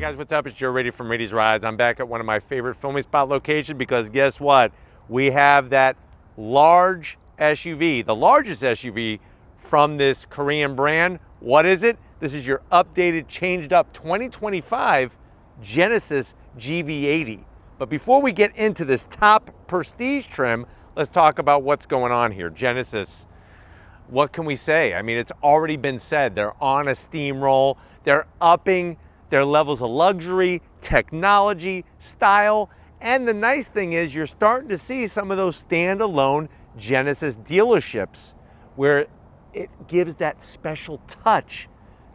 guys, what's up? It's Joe Rady from Rady's Rides. I'm back at one of my favorite filming spot locations because guess what? We have that large SUV, the largest SUV from this Korean brand. What is it? This is your updated, changed up 2025 Genesis GV80. But before we get into this top Prestige trim, let's talk about what's going on here. Genesis, what can we say? I mean, it's already been said. They're on a steamroll. They're upping their levels of luxury, technology, style, and the nice thing is you're starting to see some of those standalone Genesis dealerships where it gives that special touch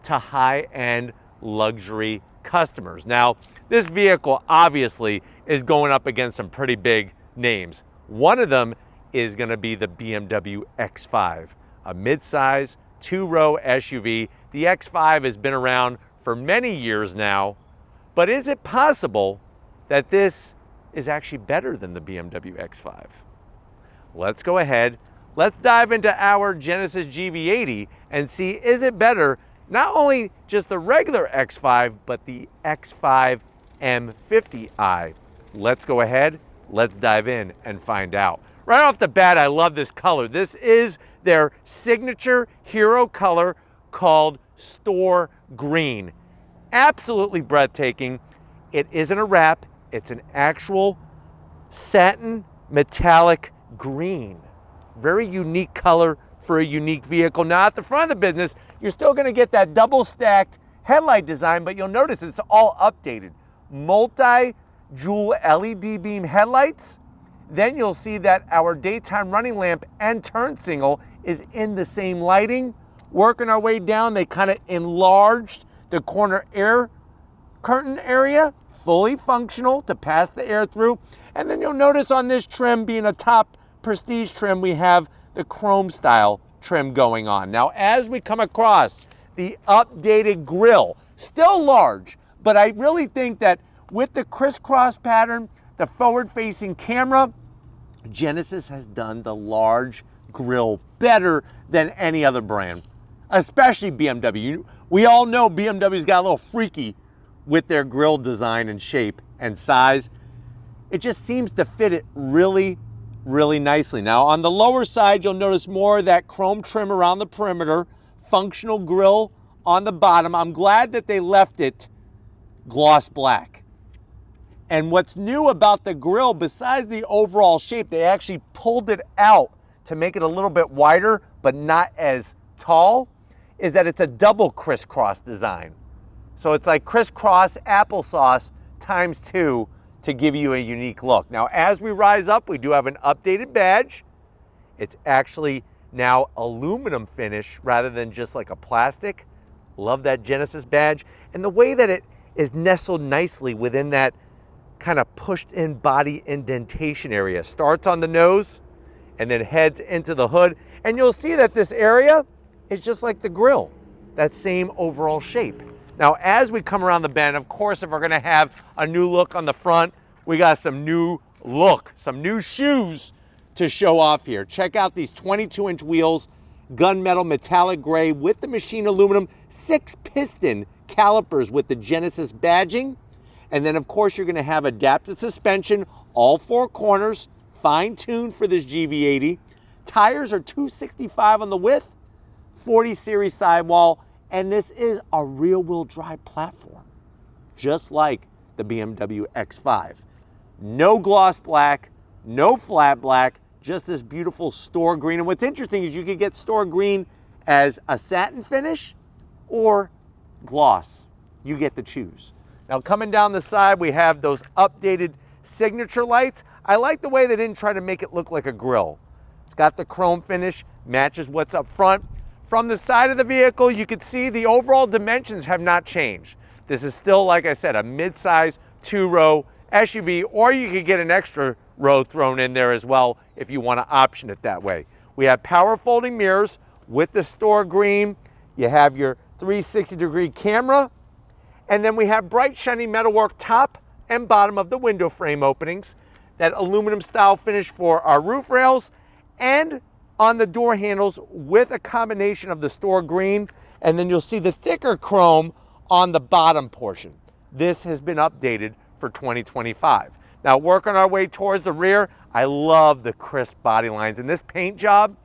to high-end luxury customers. Now, this vehicle obviously is going up against some pretty big names. One of them is going to be the BMW X5, a mid-size, two-row SUV. The X5 has been around for many years now, but is it possible that this is actually better than the BMW X5? Let's go ahead. Let's dive into our Genesis GV80 and see, is it better, not only just the regular X5, but the X5 M50i. Let's go ahead. Let's dive in and find out. Right off the bat, I love this color. This is their signature hero color called Store Green. Absolutely breathtaking. It isn't a wrap, it's an actual satin metallic green. Very unique color for a unique vehicle. Now at the front of the business, you're still gonna get that double stacked headlight design, but you'll notice it's all updated. Multi-jewel LED beam headlights. Then you'll see that our daytime running lamp and turn signal is in the same lighting. Working our way down, they kind of enlarged the corner air curtain area, fully functional to pass the air through. And then you'll notice on this trim, being a top Prestige trim, we have the chrome style trim going on. Now, as we come across the updated grille, still large, but I really think that with the crisscross pattern, the forward-facing camera, Genesis has done the large grille better than any other brand, especially BMW. We all know BMW's got a little freaky with their grille design and shape and size. It just seems to fit it really, really nicely. Now on the lower side, you'll notice more of that chrome trim around the perimeter, functional grille on the bottom. I'm glad that they left it gloss black. And what's new about the grille, besides the overall shape, they actually pulled it out to make it a little bit wider, but not as tall, is that it's a double crisscross design. So it's like crisscross applesauce times 2 to give you a unique look. Now, as we rise up, we do have an updated badge. It's actually now aluminum finish rather than just like a plastic. Love that Genesis badge. And the way that it is nestled nicely within that kind of pushed in body indentation area. Starts on the nose and then heads into the hood. And you'll see that this area is just like the grille, that same overall shape. Now, as we come around the bend, of course, if we're gonna have a new look on the front, we got some new look, some new shoes to show off here. Check out these 22-inch wheels, gunmetal metallic gray with the machine aluminum, 6-piston calipers with the Genesis badging. And then, of course, you're gonna have adaptive suspension, all 4 corners, fine-tuned for this GV80. Tires are 265 on the width, 40 series sidewall, and this is a rear-wheel drive platform, just like the BMW X5. No gloss black, no flat black, just this beautiful store green. And what's interesting is you can get store green as a satin finish or gloss. You get to choose. Now, coming down the side, we have those updated signature lights. I like the way they didn't try to make it look like a grille. It's got the chrome finish, matches what's up front. From the side of the vehicle, you can see the overall dimensions have not changed. This is still, like I said, a mid-size 2-row SUV, or you could get an extra row thrown in there as well if you want to option it that way. We have power folding mirrors with the store green. You have your 360-degree camera, and then we have bright, shiny metalwork top and bottom of the window frame openings, that aluminum style finish for our roof rails, and on the door handles with a combination of the store green, and then you'll see the thicker chrome on the bottom portion. this has been updated for 2025. Now, working our way towards the rear, I love the crisp body lines, and this paint job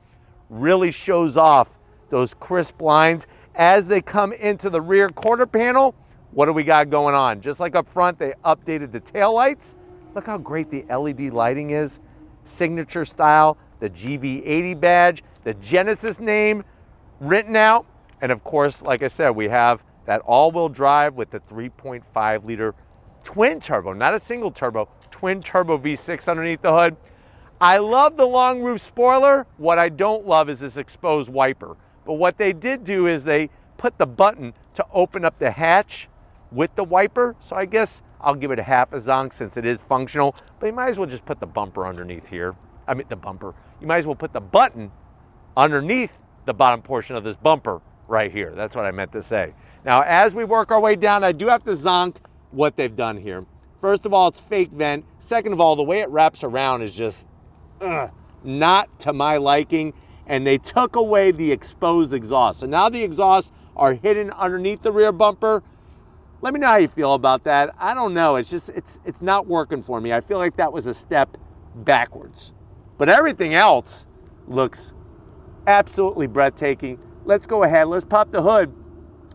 really shows off those crisp lines as they come into the rear quarter panel. What do we got going on? Just like up front, they updated the taillights. Look how great the LED lighting is. Signature style, the GV80 badge, the Genesis name written out. And of course, like I said, we have that all-wheel drive with the 3.5 liter twin turbo, not a single turbo, twin turbo V6 underneath the hood. I love the long roof spoiler. What I don't love is this exposed wiper. But what they did do is they put the button to open up the hatch with the wiper. So I guess I'll give it a half a zonk since it is functional, but you might as well just put the bumper underneath here. I mean the bumper. You might as well put the button underneath the bottom portion of this bumper right here. That's what I meant to say. Now, as we work our way down, I do have to zonk what they've done here. First of all, it's fake vent. Second of all, the way it wraps around is just not to my liking. And they took away the exposed exhaust. So now the exhausts are hidden underneath the rear bumper. Let me know how you feel about that. I don't know. It's just, it's not working for me. I feel like that was a step backwards. But everything else looks absolutely breathtaking. Let's go ahead. Let's pop the hood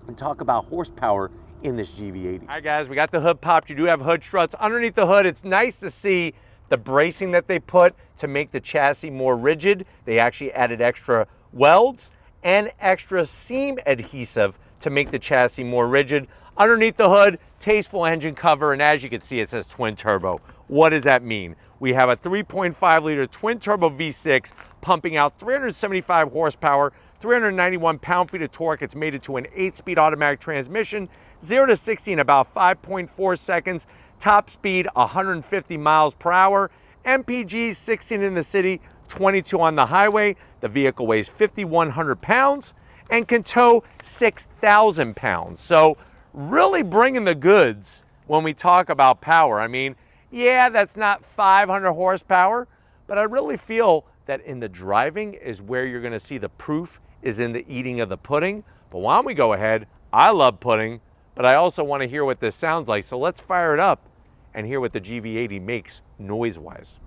and talk about horsepower in this GV80. All right, guys, we got the hood popped. You do have hood struts underneath the hood. It's nice to see the bracing that they put to make the chassis more rigid. They actually added extra welds and extra seam adhesive to make the chassis more rigid. Underneath the hood, tasteful engine cover, and as you can see, it says twin turbo. What does that mean? We have a 3.5 liter twin turbo V6 pumping out 375 horsepower, 391 pound-feet of torque. It's mated to an 8-speed automatic transmission, 0 to 60 in about 5.4 seconds, top speed 150 miles per hour, MPG 16 in the city, 22 on the highway. The vehicle weighs 5,100 pounds and can tow 6,000 pounds. So really bringing the goods when we talk about power. I mean, yeah, that's not 500 horsepower, but I really feel that in the driving is where you're gonna see the proof is in the eating of the pudding. But why don't we go ahead? I love pudding, but I also wanna hear what this sounds like. So let's fire it up and hear what the GV80 makes noise-wise.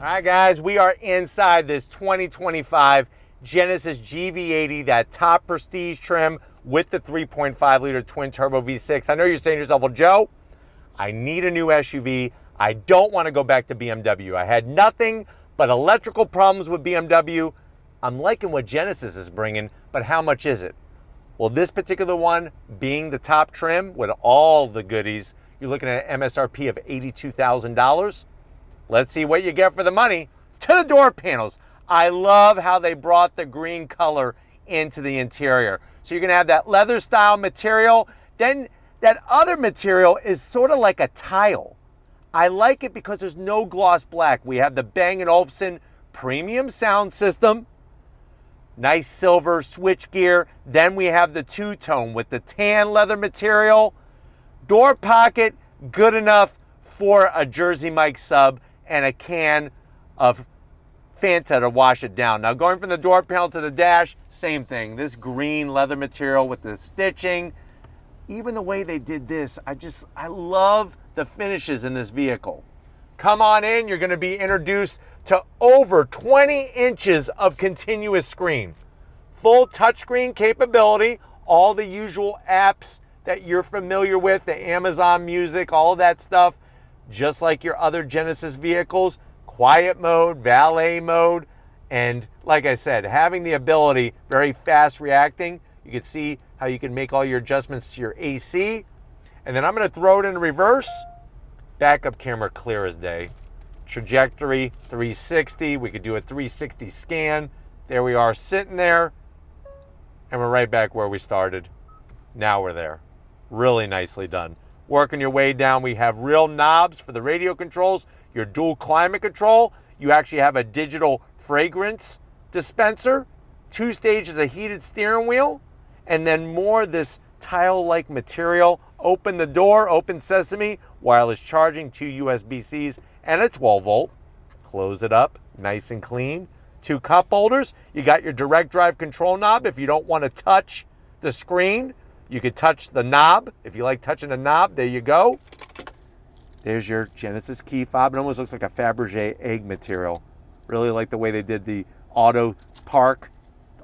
All right, guys, we are inside this 2025 Genesis GV80, that top prestige trim with the 3.5 liter twin turbo V6. I know you're saying to yourself, well, Joe, I need a new SUV. I don't want to go back to BMW. I had nothing but electrical problems with BMW. I'm liking what Genesis is bringing, but how much is it? Well, this particular one being the top trim with all the goodies, you're looking at an MSRP of $82,000. Let's see what you get for the money. To the door panels. I love how they brought the green color into the interior. So you're gonna have that leather style material. Then that other material is sort of like a tile. I like it because there's no gloss black. We have the Bang & Olufsen premium sound system. Nice silver switch gear. Then we have the two-tone with the tan leather material. Door pocket, good enough for a Jersey Mike sub and a can of Fanta to wash it down. Now going from the door panel to the dash, same thing. This green leather material with the stitching. Even the way they did this, I love the finishes in this vehicle. Come on in, you're gonna be introduced to over 20 inches of continuous screen. Full touchscreen capability, all the usual apps that you're familiar with, the Amazon Music, all of that stuff. Just like your other Genesis vehicles, quiet mode, valet mode, and like I said, having the ability, very fast reacting. You can see how you can make all your adjustments to your AC. And then I'm gonna throw it in reverse. Backup camera clear as day. Trajectory 360, we could do a 360 scan. There we are sitting there, and we're right back where we started. Now we're there. Really nicely done. Working your way down, we have real knobs for the radio controls. your dual climate control. You actually have a digital fragrance dispenser, 2 stages of heated steering wheel, and then more this tile-like material. Open the door, open sesame, wireless charging, 2 USB-Cs, and a 12-volt. Close it up, nice and clean. 2 cup holders. You got your direct drive control knob. If you don't want to touch the screen, you could touch the knob. If you like touching the knob, there you go. There's your Genesis key fob. It almost looks like a Fabergé egg material. Really like the way they did the auto park,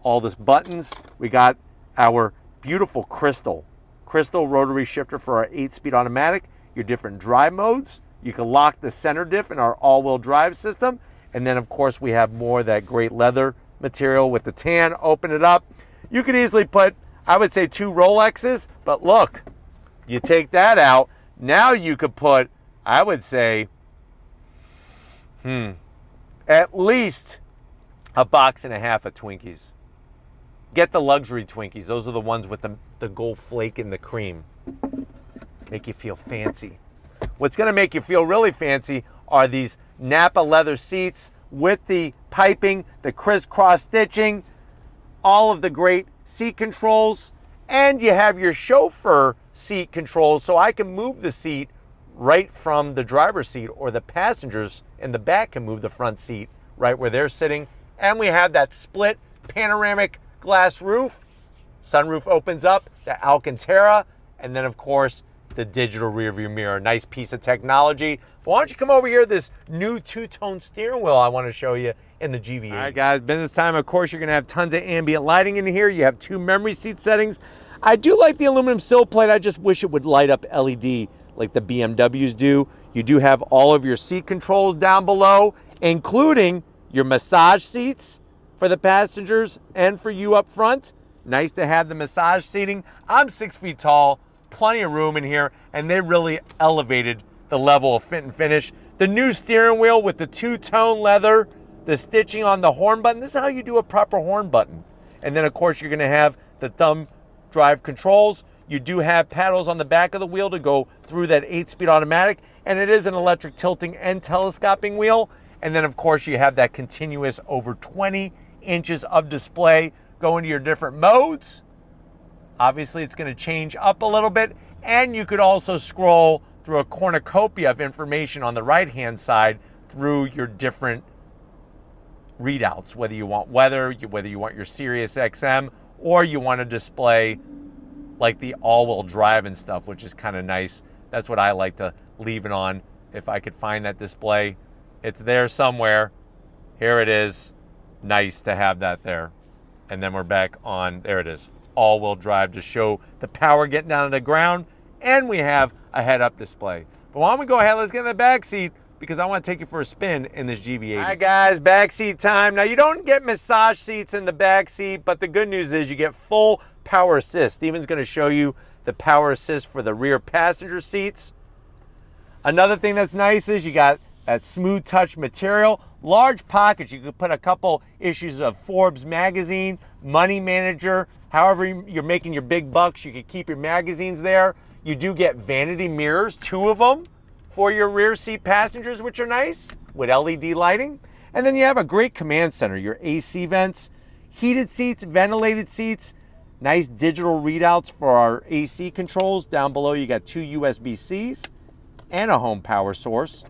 all this buttons. We got our beautiful crystal rotary shifter for our 8-speed automatic, your different drive modes. You can lock the center diff in our all-wheel drive system. And then, of course, we have more of that great leather material with the tan. Open it up. You could easily put, I would say, 2 Rolexes. But look, you take that out. Now you could put, I would say, at least a box and a half of Twinkies. Get the luxury Twinkies. Those are the ones with the gold flake and the cream. Make you feel fancy. What's going to make you feel really fancy are these Nappa leather seats with the piping, the crisscross stitching, all of the great seat controls, and you have your chauffeur seat controls, so I can move the seat right from the driver's seat, or the passengers in the back can move the front seat right where they're sitting. And we have that split panoramic glass roof. Sunroof opens up, the Alcantara, and then of course the digital rear view mirror. Nice piece of technology. Why don't you come over here, this new 2-tone steering wheel I want to show you in the GV80. All right, guys, business time. Of course, you're going to have tons of ambient lighting in here. You have 2 memory seat settings. I do like the aluminum sill plate. I just wish it would light up LED like the BMWs do. You do have all of your seat controls down below, including your massage seats for the passengers and for you up front. Nice to have the massage seating. I'm 6 feet tall. Plenty of room in here, and they really elevated the level of fit and finish. The new steering wheel with the 2-tone leather, the stitching on the horn button. This is how you do a proper horn button. And then, of course, you're going to have the thumb drive controls. You do have paddles on the back of the wheel to go through that 8-speed automatic, and it is an electric tilting and telescoping wheel. And then, of course, you have that continuous over 20 inches of display going to your different modes. Obviously, it's going to change up a little bit, and you could also scroll through a cornucopia of information on the right-hand side through your different readouts, whether you want weather, whether you want your Sirius XM, or you want to display like the all-wheel drive and stuff, which is kind of nice. That's what I like to leave it on. If I could find that display, it's there somewhere. Here it is. Nice to have that there. And then we're back on, there it is. All-wheel drive to show the power getting down to the ground, and we have a head-up display. But why don't we go ahead, let's get in the back seat, because I want to take you for a spin in this GV80. All right, guys, back seat time. Now, you don't get massage seats in the back seat, but the good news is you get full power assist. Steven's going to show you the power assist for the rear passenger seats. Another thing that's nice is you got that smooth touch material, large pockets. You could put a couple issues of Forbes magazine, Money Manager. However you're making your big bucks, you could keep your magazines there. You do get vanity mirrors, 2 of them, for your rear seat passengers, which are nice, with LED lighting. And then you have a great command center, your AC vents, heated seats, ventilated seats, nice digital readouts for our AC controls. Down below you got 2 USB-Cs and a home power source.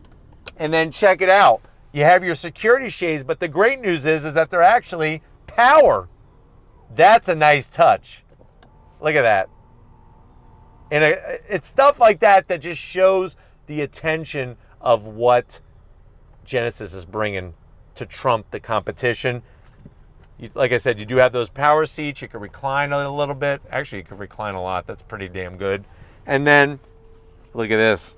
And then check it out. You have your security shades, but the great news is that they're actually power. That's a nice touch. Look at that. And it's stuff like that that just shows the attention of what Genesis is bringing to trump the competition. Like I said, you do have those power seats. You can recline a little bit. Actually, you can recline a lot. That's pretty damn good. And then, look at this.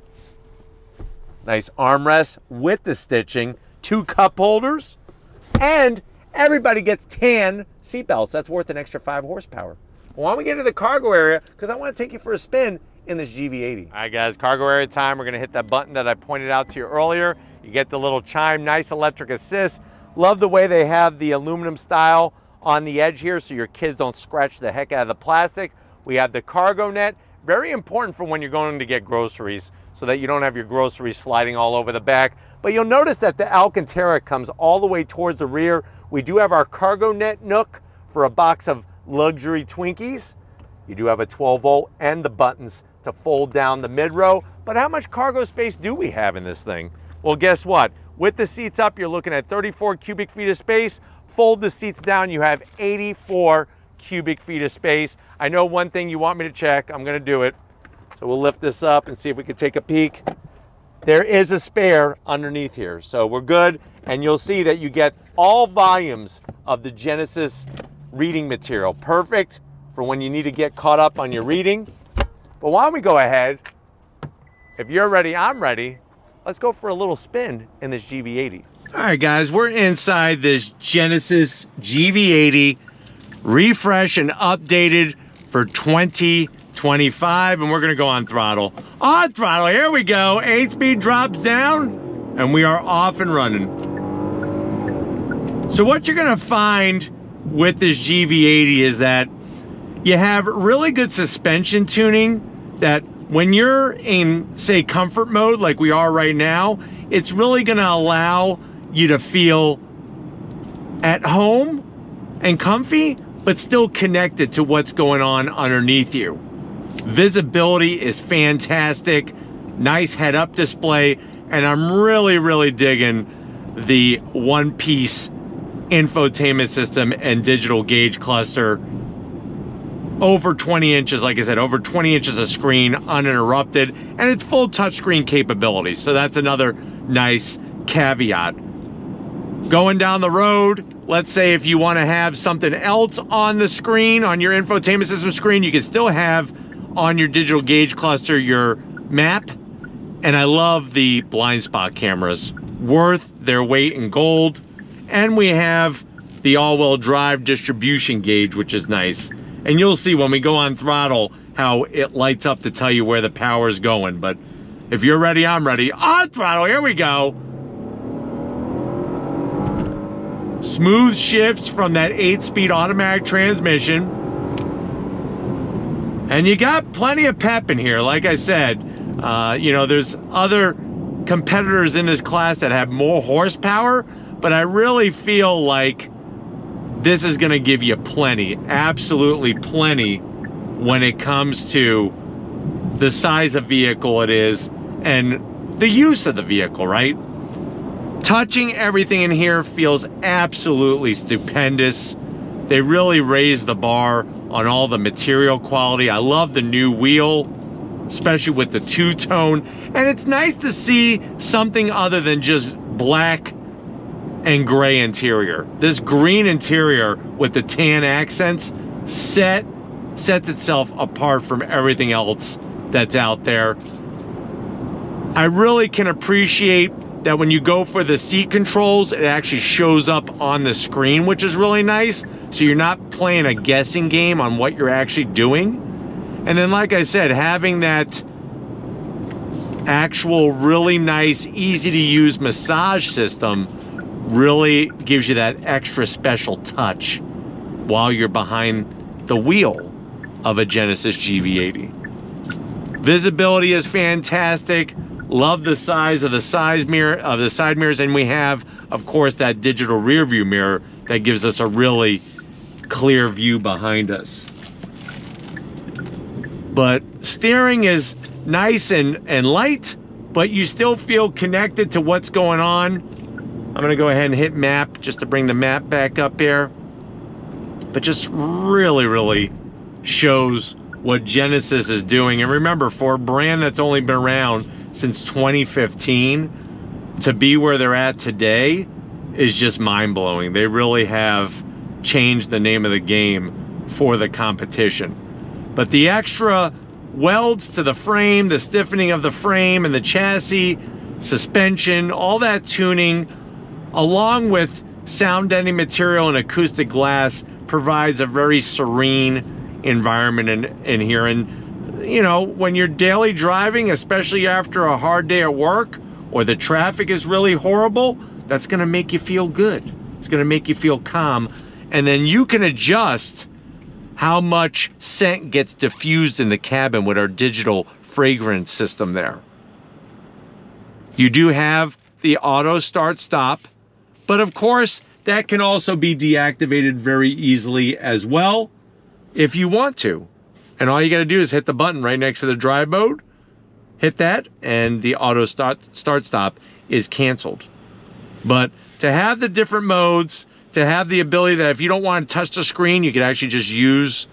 Nice armrest with the stitching. 2 cup holders. And everybody gets tan seatbelts. That's worth an extra 5 horsepower. Well, why don't we get into the cargo area? Because I want to take you for a spin in this GV80. All right, guys, cargo area time. We're going to hit that button that I pointed out to you earlier. You get the little chime, nice electric assist. Love the way they have the aluminum style on the edge here so your kids don't scratch the heck out of the plastic. We have the cargo net. Very important for when you're going to get groceries. so that you don't have your groceries sliding all over the back. But you'll notice that the Alcantara comes all the way towards the rear. We do have our cargo net nook for a box of luxury Twinkies. You do have a 12 volt and the buttons to fold down the mid-row. But how much cargo space do we have in this thing? Well, guess what? With the seats up, you're looking at 34 cubic feet of space. Fold the seats down, you have 84 cubic feet of space. I know one thing you want me to check. I'm gonna do it. So we'll lift this up and see if we can take a peek. There is a spare underneath here, so we're good. And you'll see that you get all volumes of the Genesis reading material. Perfect for when you need to get caught up on your reading. But why don't we go ahead, if you're ready, I'm ready. Let's go for a little spin in this GV80. All right, guys, we're inside this Genesis GV80, refreshed and updated for 2025, and we're gonna go on throttle. On throttle, here we go. 8-speed drops down, and we are off and running. So what you're gonna find with this GV80 is that you have really good suspension tuning that when you're in, say, comfort mode like we are right now, it's really gonna allow you to feel at home and comfy, but still connected to what's going on underneath you. Visibility is fantastic, nice head-up display, and I'm really digging the one-piece infotainment system and digital gauge cluster. Over 20 inches, like I said, over 20 inches of screen uninterrupted, and it's full touchscreen capability. So that's another nice caveat. Going down the road, let's say if you want to have something else on the screen, on your infotainment system screen, you can still have on your digital gauge cluster your map. And I love the blind spot cameras, worth their weight in gold. And we have the all-wheel drive distribution gauge, which is nice. And you'll see when we go on throttle how it lights up to tell you where the power is going. But if you're ready, I'm ready. On throttle, here we go. Smooth shifts from that 8-speed automatic transmission. And you got plenty of pep in here. Like I said, you know, there's other competitors in this class that have more horsepower, but I really feel like this is gonna give you plenty, absolutely plenty, when it comes to the size of vehicle it is and the use of the vehicle, right? Touching everything in here feels absolutely stupendous. They really raised the bar on all the material quality. I love the new wheel, especially with the two-tone. And it's nice to see something other than just black and gray interior. This green interior with the tan accents sets itself apart from everything else that's out there. I really can appreciate that when you go for the seat controls, it actually shows up on the screen, which is really nice. So you're not playing a guessing game on what you're actually doing. And then, like I said, having that actual really nice, easy to use massage system really gives you that extra special touch while you're behind the wheel of a Genesis GV80. Visibility is fantastic. Love the size of the side mirrors, and we have, of course, that digital rear view mirror that gives us a really clear view behind us. But steering is nice and light, but you still feel connected to what's going on. I'm gonna go ahead and hit map just to bring the map back up here. But just really shows what Genesis is doing. And remember, for a brand that's only been around since 2015, to be where they're at today is just mind-blowing. They really have changed the name of the game for the competition. But the extra welds to the frame, the stiffening of the frame and the chassis, suspension, all that tuning, along with sound deadening material and acoustic glass, provides a very serene environment in here. And you know, when you're daily driving, especially after a hard day at work or the traffic is really horrible, that's gonna make you feel good. It's gonna make you feel calm. And then you can adjust how much scent gets diffused in the cabin with our digital fragrance system there. You do have the auto start stop, but of course that can also be deactivated very easily as well if you want to. And all you got to do is hit the button right next to the drive mode, hit that, and the auto start stop is canceled. But to have the different modes, to have the ability that if you don't want to touch the screen, you can actually just use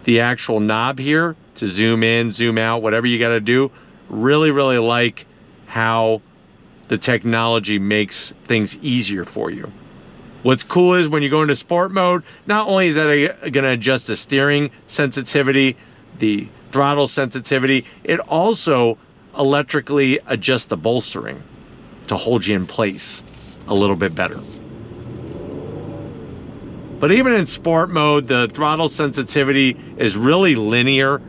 the actual knob here to zoom in, zoom out, whatever you got to do. Really, really like how the technology makes things easier for you. What's cool is when you go into sport mode, not only is that going to adjust the steering sensitivity, the throttle sensitivity, it also electrically adjusts the bolstering to hold you in place a little bit better. But even in sport mode, the throttle sensitivity is really linear.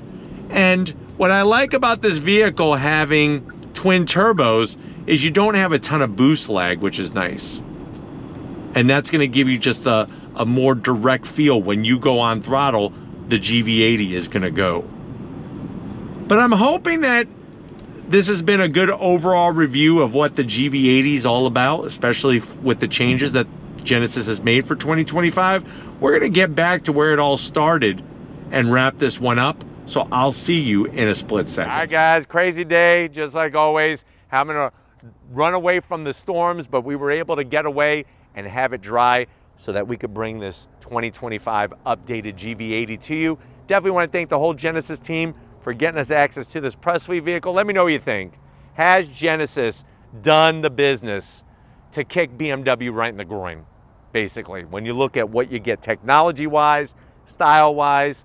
And what I like about this vehicle having twin turbos is you don't have a ton of boost lag, which is nice. And that's going to give you just a more direct feel when you go on throttle, the GV80 is going to go. But I'm hoping that this has been a good overall review of what the GV80 is all about, especially with the changes that Genesis has made for 2025. We're going to get back to where it all started and wrap this one up. So I'll see you in a split second. All right, guys, crazy day, just like always. Having to run away from the storms, but we were able to get away and have it dry so that we could bring this 2025 updated GV80 to you. Definitely want to thank the whole Genesis team for getting us access to this press fleet vehicle. Let me know what you think. Has Genesis done the business to kick BMW right in the groin, basically, when you look at what you get technology-wise, style-wise,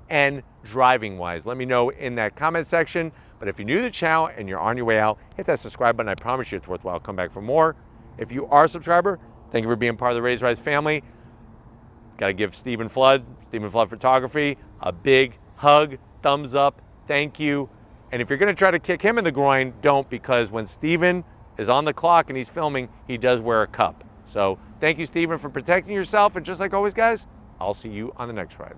and driving-wise? Let me know in that comment section. But if you're new to the channel and you're on your way out, hit that subscribe button. I promise you it's worthwhile. Come back for more. If you are a subscriber, thank you for being part of the Raise Rise family. Got to give Stephen Flood Photography, a big hug, thumbs up, thank you. And if you're going to try to kick him in the groin, don't, because when Stephen is on the clock and he's filming, he does wear a cup. So thank you, Stephen, for protecting yourself. And just like always, guys, I'll see you on the next ride.